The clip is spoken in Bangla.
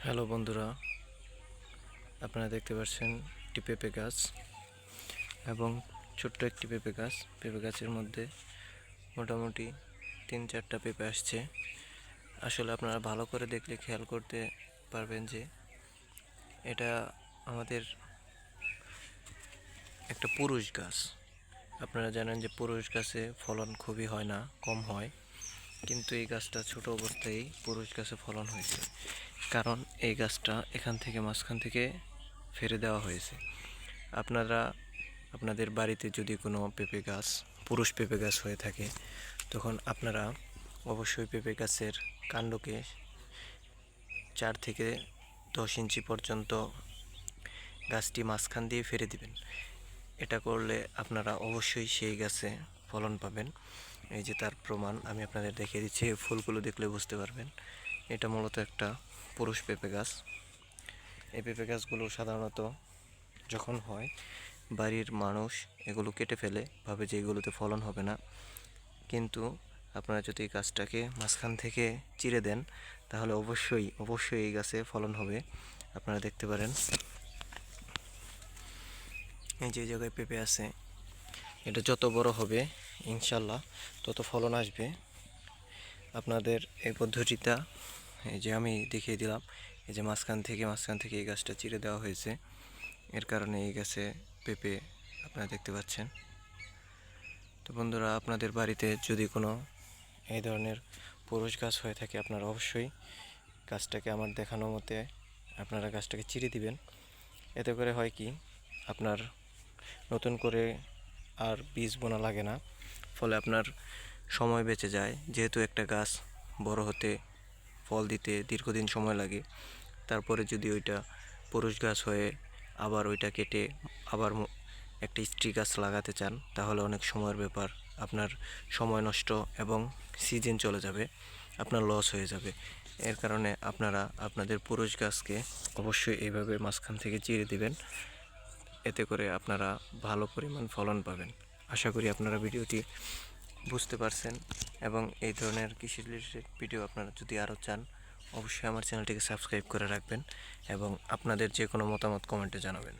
হ্যালো বন্ধুরা, আপনারা দেখতে পাচ্ছেন একটি পেঁপে গাছ এবং ছোট্ট একটি পেঁপে গাছ। পেঁপে গাছের মধ্যে মোটামুটি 3-4টা পেঁপে আসছে। আসলে আপনারা ভালো করে দেখলে খেয়াল করতে পারবেন যে এটা আমাদের একটা পুরুষ গাছ। আপনারা জানেন যে পুরুষ গাছে ফলন খুবই হয় না, কম হয়, কিন্তু এই গাছটা ছোট অবস্থায় পুরুষ গাছে ফলন হয়েছে, কারণ এই গাছটা এখান থেকে মাঝখান থেকে ফেলে দেওয়া হয়েছে। আপনারা আপনাদের বাড়িতে যদি কোনো পেঁপে গাছ পুরুষ পেঁপে গাছ হয়ে থাকে, তখন আপনারা অবশ্যই পেঁপে গাছের কাণ্ডকে 4 থেকে 10 ইঞ্চি পর্যন্ত গাছটি মাঝখান দিয়ে ফেলে দিবেন। এটা করলে আপনারা অবশ্যই সেই গাছে ফলন পাবেন। এই যে তার প্রমাণ আমি আপনাদের দেখিয়ে দিচ্ছি, ফুলগুলো দেখলে বুঝতে পারবেন। এটা মূলত একটা পুরুষ পেঁপে গাছ। এই পেঁপে গাছগুলো সাধারণত যখন হয়, বাড়ির মানুষ এগুলো কেটে ফেলে, ভাবে যে এগুলোতে ফলন হবে না, কিন্তু আপনারা যদি এই গাছটাকে মাঝখান থেকে চিরে দেন, তাহলে অবশ্যই অবশ্যই এই গাছে ফলন হবে। আপনারা দেখতে পারেন, এই যে জায়গায় পেঁপে আছে, এটা যত বড় হবে ইনশাল্লাহ তত ফলন আসবে। আপনাদের এই পদ্ধতিটা এই যে আমি দেখিয়ে দিলাম, এই যে মাঝখান থেকে এই গাছটা চিরে দেওয়া হয়েছে, এর কারণে এই গাছে পেঁপে আপনারা দেখতে পাচ্ছেন। তো বন্ধুরা, আপনাদের বাড়িতে যদি কোনো এই ধরনের পুরুষ গাছ হয়ে থাকে, আপনারা অবশ্যই গাছটাকে আমার দেখানো মতে আপনারা গাছটাকে চিরে দিবেন। এতে করে হয় কি, আপনার নতুন করে আর বীজ বোনা লাগে না, ফলে আপনার সময় বেঁচে যায়। যেহেতু একটা গাছ বড় হতে, ফল দিতে দীর্ঘদিন সময় লাগে, তারপরে যদি ওইটা পুরুষ গাছ হয়ে আবার ওইটা কেটে আবার একটা স্ত্রী গাছ লাগাতে চান, তাহলে অনেক সময়ের ব্যাপার, আপনার সময় নষ্ট এবং সিজন চলে যাবে, আপনার লস হয়ে যাবে। এর কারণে আপনারা আপনাদের পুরুষ গাছকে অবশ্যই এইভাবে মাঝখান থেকে চিরে দিবেন। এতে করে আপনারা ভালো পরিমাণ ফলন পাবেন। আশা করি আপনারা ভিডিওটি বুঝতে পারছেন, এবং এই ধরনের কৃষি রিলেটেড ভিডিও আপনারা যদি আরও চান, অবশ্যই আমার চ্যানেলটিকে সাবস্ক্রাইব করে রাখবেন এবং আপনাদের যে কোনো মতামত কমেন্টে জানাবেন।